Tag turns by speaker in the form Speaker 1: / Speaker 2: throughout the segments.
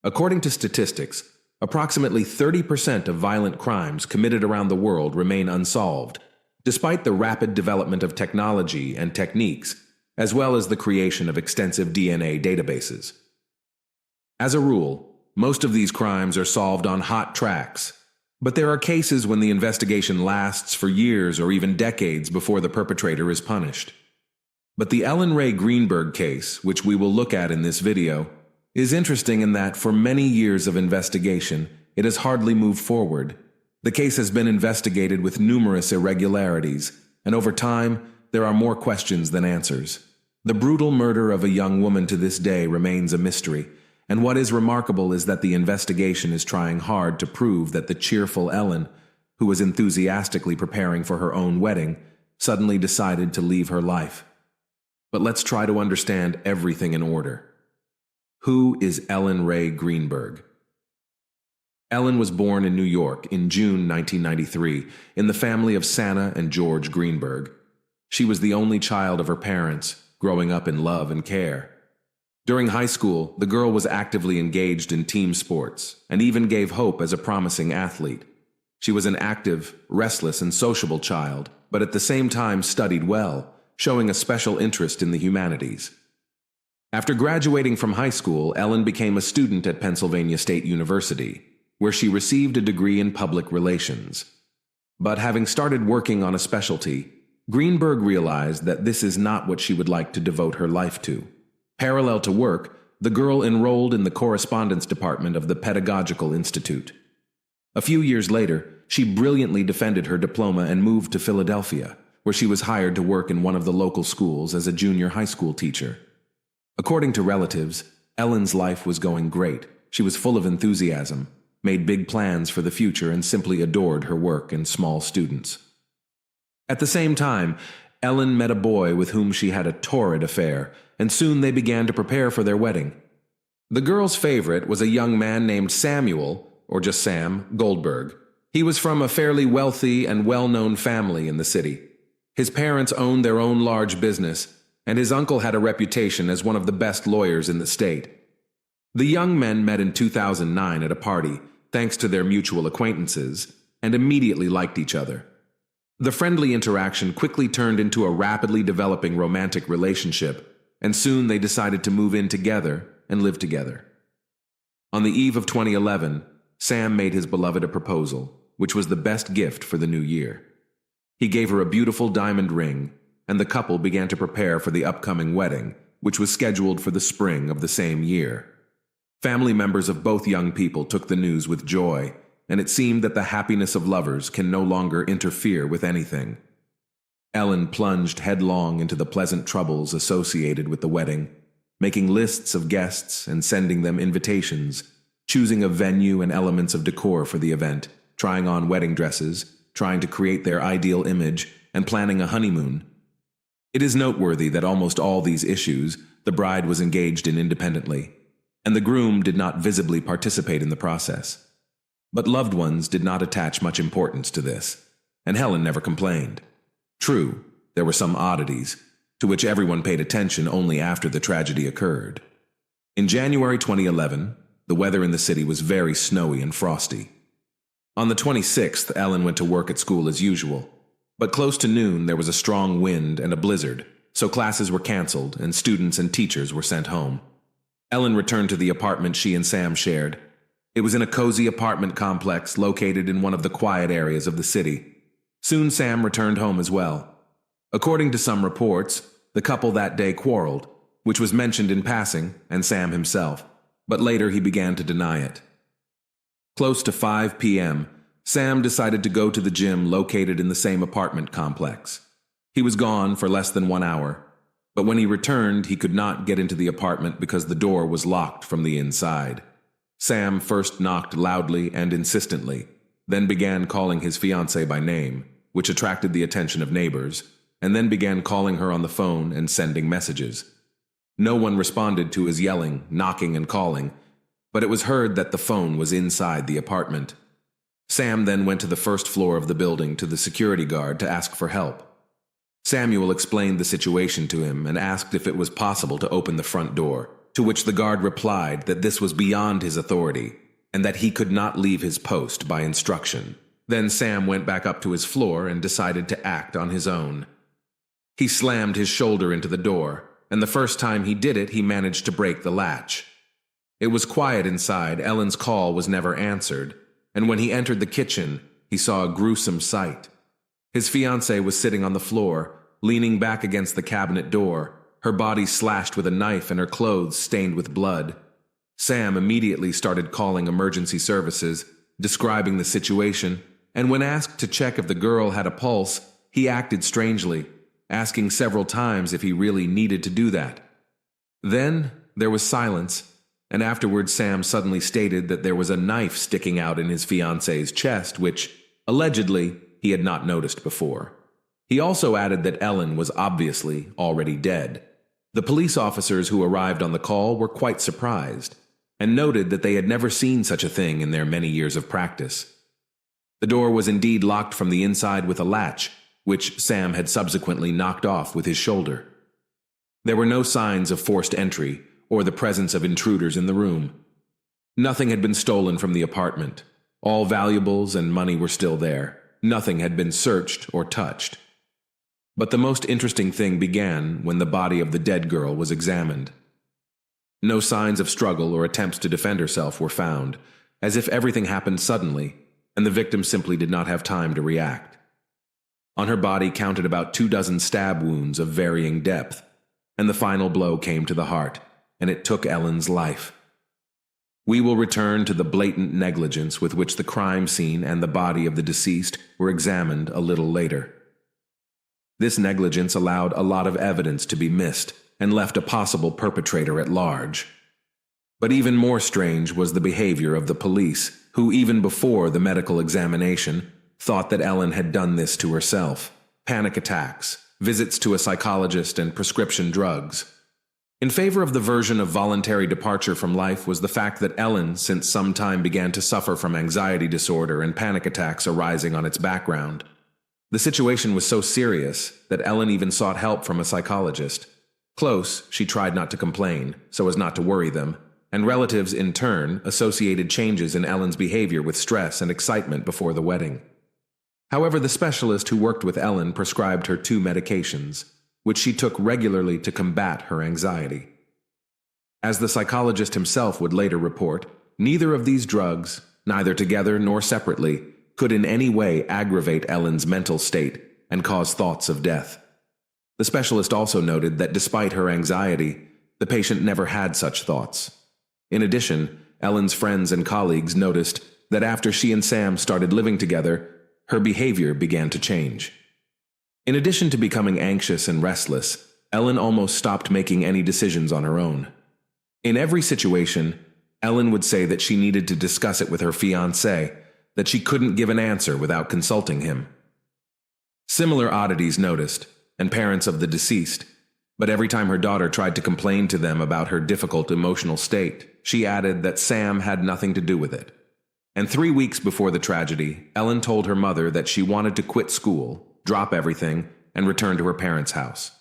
Speaker 1: According to statistics, approximately 30% of violent crimes committed around the world remain unsolved, despite the rapid development of technology and techniques, as well as the creation of extensive DNA databases. As a rule, most of these crimes are solved on hot tracks, but there are cases when the investigation lasts for years or even decades before the perpetrator is punished. But the Ellen Ray Greenberg case, which we will look at in this video, is interesting in that for many years of investigation, it has hardly moved forward. The case has been investigated with numerous irregularities, and over time, there are more questions than answers. The brutal murder of a young woman to this day remains a mystery, and what is remarkable is that the investigation is trying hard to prove that the cheerful Ellen, who was enthusiastically preparing for her own wedding, suddenly decided to leave her life. But let's try to understand everything in order. Who is Ellen Ray Greenberg? Ellen was born in New York in June 1993 in the family of Santa and George Greenberg. She was the only child of her parents, growing up in love and care. During high school, the girl was actively engaged in team sports and even gave hope as a promising athlete. She was an active, restless, and sociable child, but at the same time studied well, showing a special interest in the humanities. After graduating from high school, Ellen became a student at Pennsylvania State University, where she received a degree in public relations. But having started working on a specialty, Greenberg realized that this is not what she would like to devote her life to. Parallel to work, the girl enrolled in the correspondence department of the Pedagogical Institute. A few years later, she brilliantly defended her diploma and moved to Philadelphia, where she was hired to work in one of the local schools as a junior high school teacher. According to relatives, Ellen's life was going great. She was full of enthusiasm, made big plans for the future, and simply adored her work and small students. At the same time, Ellen met a boy with whom she had a torrid affair, and soon they began to prepare for their wedding. The girl's favorite was a young man named Samuel, or just Sam, Goldberg. He was from a fairly wealthy and well-known family in the city. His parents owned their own large business, and his uncle had a reputation as one of the best lawyers in the state. The young men met in 2009 at a party, thanks to their mutual acquaintances, and immediately liked each other. The friendly interaction quickly turned into a rapidly developing romantic relationship, and soon they decided to move in together and live together. On the eve of 2011, Sam made his beloved a proposal, which was the best gift for the new year. He gave her a beautiful diamond ring, and the couple began to prepare for the upcoming wedding, which was scheduled for the spring of the same year. Family members of both young people took the news with joy, and it seemed that the happiness of lovers can no longer interfere with anything. Ellen plunged headlong into the pleasant troubles associated with the wedding, making lists of guests and sending them invitations, choosing a venue and elements of decor for the event, trying on wedding dresses, trying to create their ideal image, and planning a honeymoon. It is noteworthy that almost all these issues the bride was engaged in independently, and the groom did not visibly participate in the process. But loved ones did not attach much importance to this, and Helen never complained. True, there were some oddities, to which everyone paid attention only after the tragedy occurred. In January 2011, the weather in the city was very snowy and frosty. On the 26th, Ellen went to work at school as usual, but close to noon there was a strong wind and a blizzard, so classes were canceled and students and teachers were sent home. Ellen returned to the apartment she and Sam shared. It was in a cozy apartment complex located in one of the quiet areas of the city. Soon Sam returned home as well. According to some reports, the couple that day quarreled, which was mentioned in passing, and Sam himself, but later he began to deny it. Close to 5 p.m., Sam decided to go to the gym located in the same apartment complex. He was gone for less than 1 hour, but when he returned, he could not get into the apartment because the door was locked from the inside. Sam first knocked loudly and insistently, then began calling his fiancée by name, which attracted the attention of neighbors, and then began calling her on the phone and sending messages. No one responded to his yelling, knocking, and calling, but it was heard that the phone was inside the apartment. Sam then went to the first floor of the building to the security guard to ask for help. Samuel explained the situation to him and asked if it was possible to open the front door, to which the guard replied that this was beyond his authority and that he could not leave his post by instruction. Then Sam went back up to his floor and decided to act on his own. He slammed his shoulder into the door, and the first time he did it, he managed to break the latch. It was quiet inside. Ellen's call was never answered, and when he entered the kitchen, he saw a gruesome sight. His fiancée was sitting on the floor, leaning back against the cabinet door, her body slashed with a knife and her clothes stained with blood. Sam immediately started calling emergency services, describing the situation, and when asked to check if the girl had a pulse, he acted strangely, asking several times if he really needed to do that. Then there was silence, and afterwards Sam suddenly stated that there was a knife sticking out in his fiancée's chest, which, allegedly, he had not noticed before. He also added that Ellen was obviously already dead. The police officers who arrived on the call were quite surprised, and noted that they had never seen such a thing in their many years of practice. The door was indeed locked from the inside with a latch, which Sam had subsequently knocked off with his shoulder. There were no signs of forced entry or the presence of intruders in the room. Nothing had been stolen from the apartment. All valuables and money were still there. Nothing had been searched or touched. But the most interesting thing began when the body of the dead girl was examined. No signs of struggle or attempts to defend herself were found, as if everything happened suddenly, and the victim simply did not have time to react. On her body counted about 24 stab wounds of varying depth, and the final blow came to the heart, and it took Ellen's life. We will return to the blatant negligence with which the crime scene and the body of the deceased were examined a little later. This negligence allowed a lot of evidence to be missed and left a possible perpetrator at large. But even more strange was the behavior of the police, who even before the medical examination thought that Ellen had done this to herself. Panic attacks, visits to a psychologist, and prescription drugs. In favor of the version of voluntary departure from life was the fact that Ellen, since some time, began to suffer from anxiety disorder and panic attacks arising on its background. The situation was so serious that Ellen even sought help from a psychologist. Close, she tried not to complain, so as not to worry them, and relatives in turn associated changes in Ellen's behavior with stress and excitement before the wedding. However, the specialist who worked with Ellen prescribed her 2 medications, which she took regularly to combat her anxiety. As the psychologist himself would later report, neither of these drugs, neither together nor separately, could in any way aggravate Ellen's mental state and cause thoughts of death. The specialist also noted that despite her anxiety, the patient never had such thoughts. In addition, Ellen's friends and colleagues noticed that after she and Sam started living together, her behavior began to change. In addition to becoming anxious and restless, Ellen almost stopped making any decisions on her own. In every situation, Ellen would say that she needed to discuss it with her fiancé, that she couldn't give an answer without consulting him. Similar oddities noticed, and parents of the deceased, but every time her daughter tried to complain to them about her difficult emotional state, she added that Sam had nothing to do with it. And 3 weeks before the tragedy, Ellen told her mother that she wanted to quit school, drop everything, and return to her parents' house.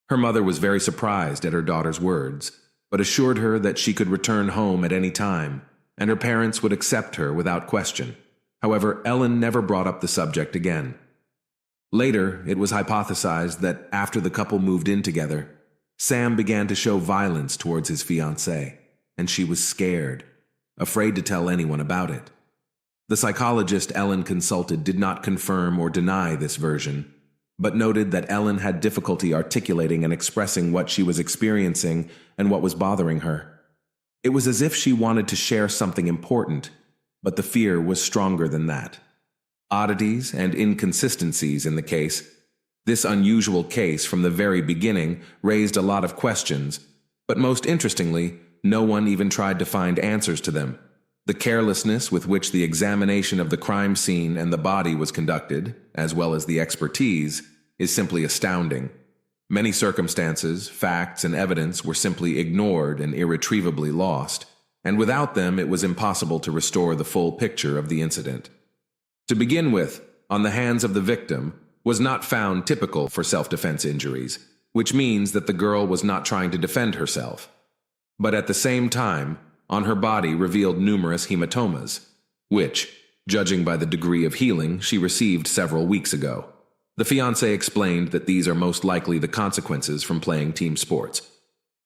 Speaker 1: Her mother was very surprised at her daughter's words, but assured her that she could return home at any time, and her parents would accept her without question. However, Ellen never brought up the subject again. Later, it was hypothesized that after the couple moved in together, Sam began to show violence towards his fiancée, and she was scared, afraid to tell anyone about it. The psychologist Ellen consulted did not confirm or deny this version, but noted that Ellen had difficulty articulating and expressing what she was experiencing and what was bothering her. It was as if she wanted to share something important, but the fear was stronger than that. Oddities and inconsistencies in the case. This unusual case from the very beginning raised a lot of questions, but most interestingly, no one even tried to find answers to them. The carelessness with which the examination of the crime scene and the body was conducted, as well as the expertise, is simply astounding. Many circumstances, facts, and evidence were simply ignored and irretrievably lost, and without them it was impossible to restore the full picture of the incident. To begin with, on the hands of the victim, was not found typical for self-defense injuries, which means that the girl was not trying to defend herself. but at the same time, on her body revealed numerous hematomas, which, judging by the degree of healing, she received several weeks ago. The fiancé explained that these are most likely the consequences from playing team sports.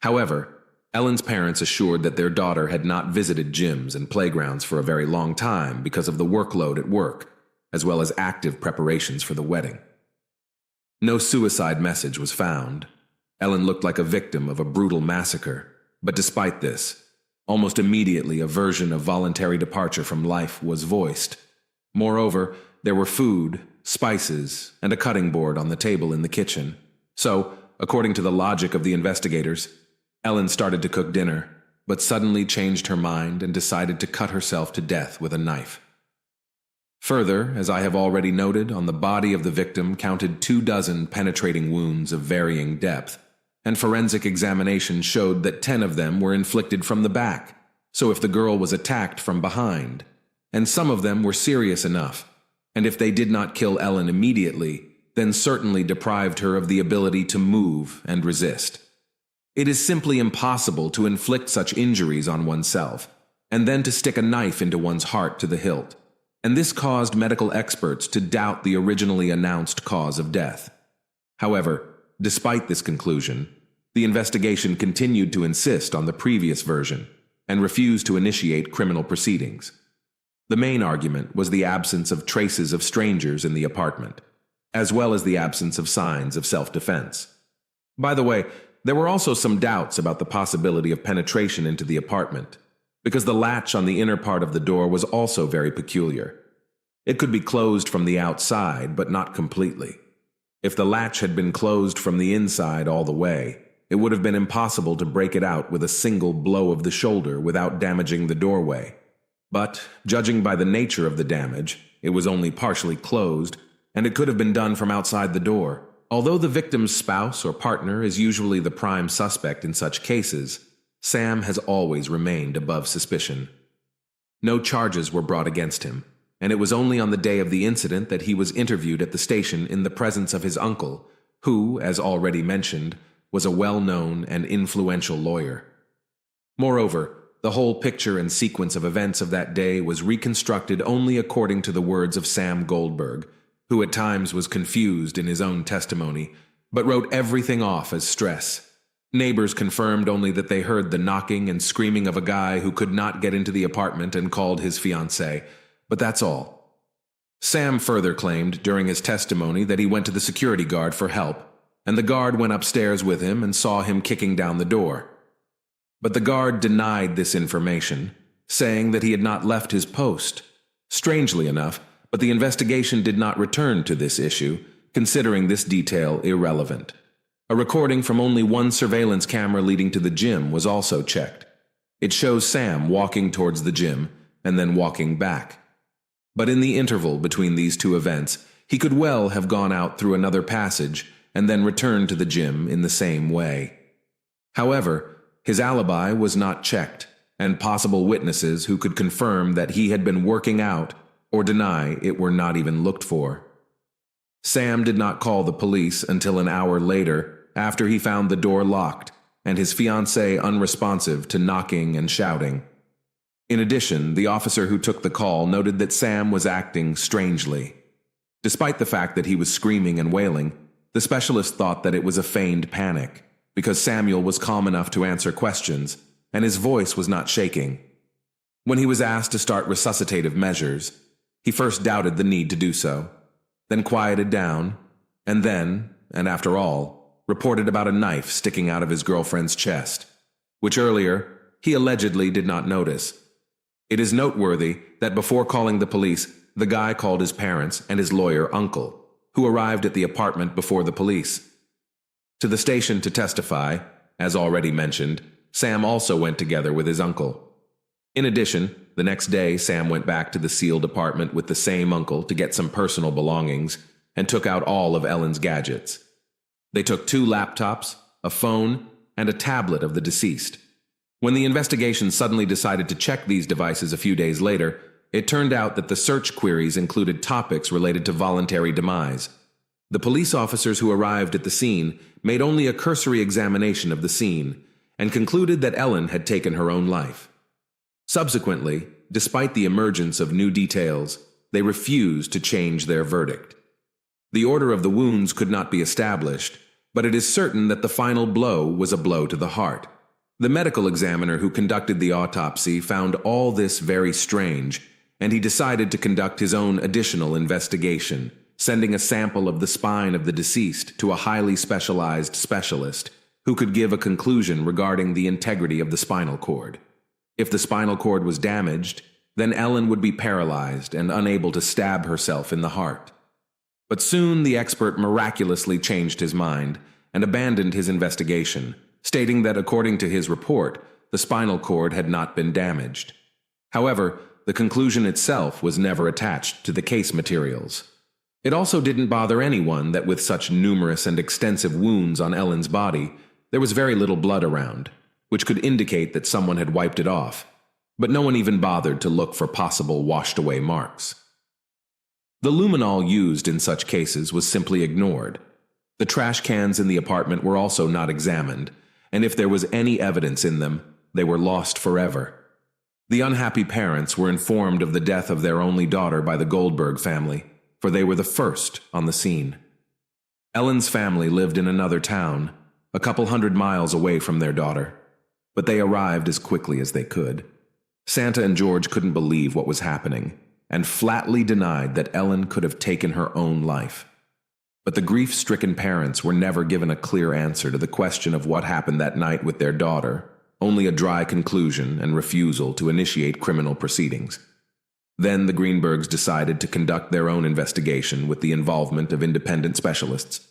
Speaker 1: However, Ellen's parents assured that their daughter had not visited gyms and playgrounds for a very long time because of the workload at work, as well as active preparations for the wedding. No suicide message was found. Ellen looked like a victim of a brutal massacre, but despite this, almost immediately a version of voluntary departure from life was voiced. Moreover, there were food, spices, and a cutting board on the table in the kitchen. So, according to the logic of the investigators, Ellen started to cook dinner, but suddenly changed her mind and decided to cut herself to death with a knife. Further, as I have already noted, on the body of the victim counted 24 penetrating wounds of varying depth, and forensic examination showed that 10 of them were inflicted from the back, so if the girl was attacked from behind, and some of them were serious enough, and if they did not kill Ellen immediately, then certainly deprived her of the ability to move and resist. It is simply impossible to inflict such injuries on oneself, and then to stick a knife into one's heart to the hilt, and this caused medical experts to doubt the originally announced cause of death. However, despite this conclusion, the investigation continued to insist on the previous version and refused to initiate criminal proceedings. The main argument was the absence of traces of strangers in the apartment, as well as the absence of signs of self-defense. By the way, there were also some doubts about the possibility of penetration into the apartment, because the latch on the inner part of the door was also very peculiar. It could be closed from the outside, but not completely. If the latch had been closed from the inside all the way, it would have been impossible to break it out with a single blow of the shoulder without damaging the doorway. But, judging by the nature of the damage, it was only partially closed, and it could have been done from outside the door. Although the victim's spouse or partner is usually the prime suspect in such cases, Sam has always remained above suspicion. No charges were brought against him, and it was only on the day of the incident that he was interviewed at the station in the presence of his uncle, who, as already mentioned, was a well-known and influential lawyer. Moreover, the whole picture and sequence of events of that day was reconstructed only according to the words of Sam Goldberg, who at times was confused in his own testimony, but wrote everything off as stress. Neighbors confirmed only that they heard the knocking and screaming of a guy who could not get into the apartment and called his fiancée, but that's all. Sam further claimed during his testimony that he went to the security guard for help, and the guard went upstairs with him and saw him kicking down the door. But the guard denied this information, saying that he had not left his post. Strangely enough, but the investigation did not return to this issue, considering this detail irrelevant. A recording from only one surveillance camera leading to the gym was also checked. It shows Sam walking towards the gym and then walking back. But in the interval between these two events, he could well have gone out through another passage and then returned to the gym in the same way. However, his alibi was not checked, and possible witnesses who could confirm that he had been working out or deny it were not even looked for. Sam did not call the police until an hour later, after he found the door locked and his fiancée unresponsive to knocking and shouting. In addition, the officer who took the call noted that Sam was acting strangely. Despite the fact that he was screaming and wailing, the specialist thought that it was a feigned panic, because Samuel was calm enough to answer questions, and his voice was not shaking. When he was asked to start resuscitative measures, he first doubted the need to do so, then quieted down, and then, and after all, reported about a knife sticking out of his girlfriend's chest, which earlier he allegedly did not notice. It is noteworthy that before calling the police, the guy called his parents and his lawyer uncle, who arrived at the apartment before the police. To the station to testify, as already mentioned, Sam also went together with his uncle. In addition, the next day Sam went back to the sealed apartment with the same uncle to get some personal belongings and took out all of Ellen's gadgets. They took 2 laptops, a phone, and a tablet of the deceased. When the investigation suddenly decided to check these devices a few days later, it turned out that the search queries included topics related to voluntary demise. The police officers who arrived at the scene made only a cursory examination of the scene, and concluded that Ellen had taken her own life. Subsequently, despite the emergence of new details, they refused to change their verdict. The order of the wounds could not be established, but it is certain that the final blow was a blow to the heart. The medical examiner who conducted the autopsy found all this very strange, and he decided to conduct his own additional investigation, sending a sample of the spine of the deceased to a highly specialized specialist who could give a conclusion regarding the integrity of the spinal cord. If the spinal cord was damaged, then Ellen would be paralyzed and unable to stab herself in the heart. But soon the expert miraculously changed his mind and abandoned his investigation, stating that according to his report, the spinal cord had not been damaged. However, the conclusion itself was never attached to the case materials. It also didn't bother anyone that with such numerous and extensive wounds on Ellen's body, there was very little blood around, which could indicate that someone had wiped it off, but no one even bothered to look for possible washed-away marks. The luminol used in such cases was simply ignored. The trash cans in the apartment were also not examined, and if there was any evidence in them, they were lost forever. The unhappy parents were informed of the death of their only daughter by the Goldberg family, for they were the first on the scene. Ellen's family lived in another town, a couple 100 miles away from their daughter, but they arrived as quickly as they could. Santa and George couldn't believe what was happening, and flatly denied that Ellen could have taken her own life. But the grief-stricken parents were never given a clear answer to the question of what happened that night with their daughter, only a dry conclusion and refusal to initiate criminal proceedings. Then the Greenbergs decided to conduct their own investigation with the involvement of independent specialists.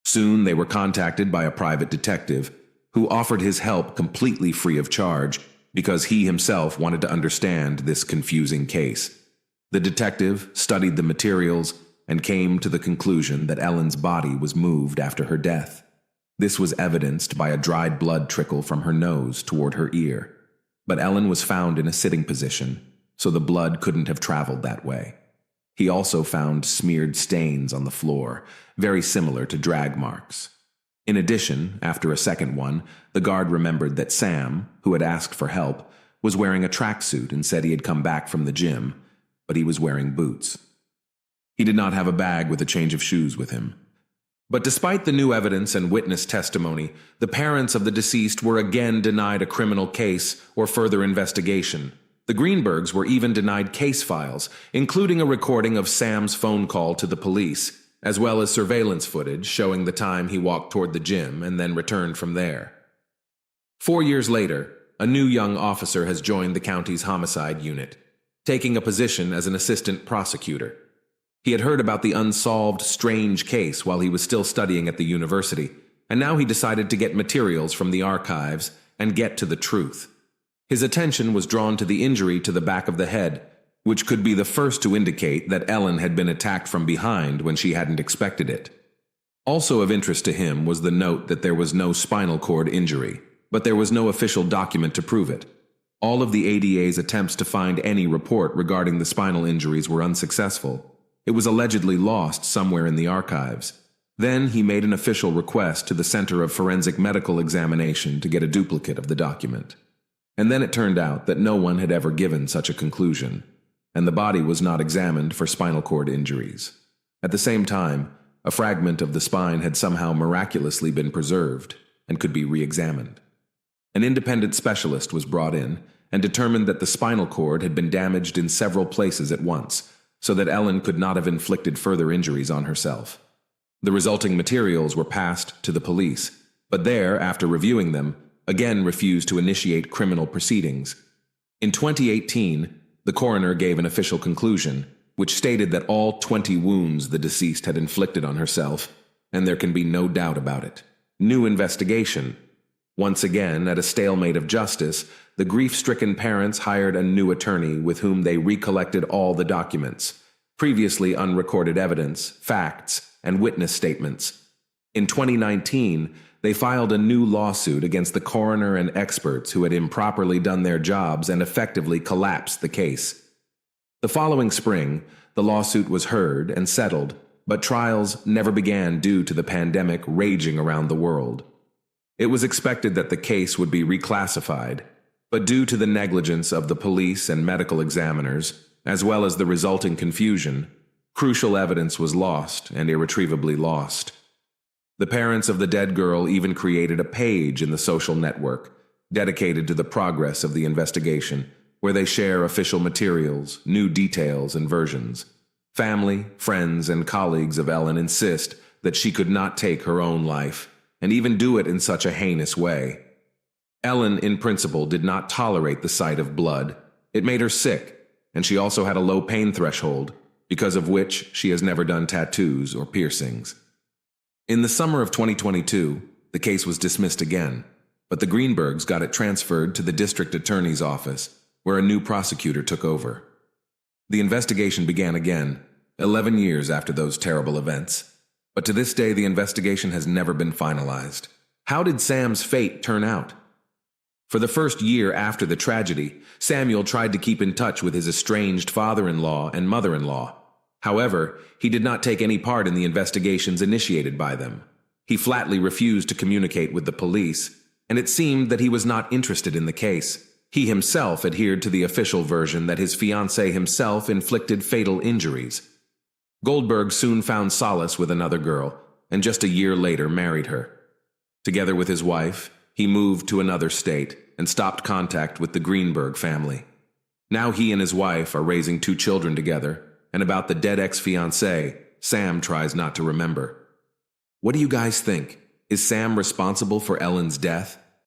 Speaker 1: Soon they were contacted by a private detective who offered his help completely free of charge because he himself wanted to understand this confusing case. The detective studied the materials and came to the conclusion that Ellen's body was moved after her death. This was evidenced by a dried blood trickle from her nose toward her ear. But Ellen was found in a sitting position, so the blood couldn't have traveled that way. He also found smeared stains on the floor, very similar to drag marks. In addition, after a second one, the guard remembered that Sam, who had asked for help, was wearing a tracksuit and said he had come back from the gym, but he was wearing boots. He did not have a bag with a change of shoes with him. But despite the new evidence and witness testimony, the parents of the deceased were again denied a criminal case or further investigation. The Greenbergs were even denied case files, including a recording of Sam's phone call to the police, as well as surveillance footage showing the time he walked toward the gym and then returned from there. 4 years later, a new young officer has joined the county's homicide unit, taking a position as an assistant prosecutor. He had heard about the unsolved, strange case while he was still studying at the university, and now he decided to get materials from the archives and get to the truth. His attention was drawn to the injury to the back of the head, which could be the first to indicate that Ellen had been attacked from behind when she hadn't expected it. Also of interest to him was the note that there was no spinal cord injury, but there was no official document to prove it. All of the ADA's attempts to find any report regarding the spinal injuries were unsuccessful. It was allegedly lost somewhere in the archives. Then he made an official request to the Center of Forensic Medical Examination to get a duplicate of the document. And then it turned out that no one had ever given such a conclusion, and the body was not examined for spinal cord injuries. At the same time, a fragment of the spine had somehow miraculously been preserved and could be re-examined. An independent specialist was brought in and determined that the spinal cord had been damaged in several places at once, so that Ellen could not have inflicted further injuries on herself. The resulting materials were passed to the police, but there, after reviewing them, again refused to initiate criminal proceedings. In 2018, the coroner gave an official conclusion, which stated that all 20 wounds the deceased had inflicted on herself, and there can be no doubt about it. New investigation. Once again, at a stalemate of justice, the grief-stricken parents hired a new attorney with whom they recollected all the documents, previously unrecorded evidence, facts, and witness statements. In 2019, they filed a new lawsuit against the coroner and experts who had improperly done their jobs and effectively collapsed the case. The following spring, the lawsuit was heard and settled, but trials never began due to the pandemic raging around the world. It was expected that the case would be reclassified, but due to the negligence of the police and medical examiners, as well as the resulting confusion, crucial evidence was lost and irretrievably lost. The parents of the dead girl even created a page in the social network dedicated to the progress of the investigation, where they share official materials, new details, and versions. Family, friends, and colleagues of Ellen insist that she could not take her own life, and even do it in such a heinous way. Ellen, in principle, did not tolerate the sight of blood. It made her sick, and she also had a low pain threshold, because of which she has never done tattoos or piercings. In the summer of 2022, the case was dismissed again, but the Greenbergs got it transferred to the district attorney's office, where a new prosecutor took over. The investigation began again, 11 years after those terrible events. But to this day, the investigation has never been finalized. How did Sam's fate turn out? For the first year after the tragedy, Samuel tried to keep in touch with his estranged father-in-law and mother-in-law. However, he did not take any part in the investigations initiated by them. He flatly refused to communicate with the police, and it seemed that he was not interested in the case. He himself adhered to the official version that his fiancée himself inflicted fatal injuries. Goldberg soon found solace with another girl, and just a year later married her. Together with his wife, he moved to another state and stopped contact with the Greenberg family. Now he and his wife are raising 2 children together, and about the dead ex-fiancée, Sam tries not to remember. What do you guys think? Is Sam responsible for Ellen's death?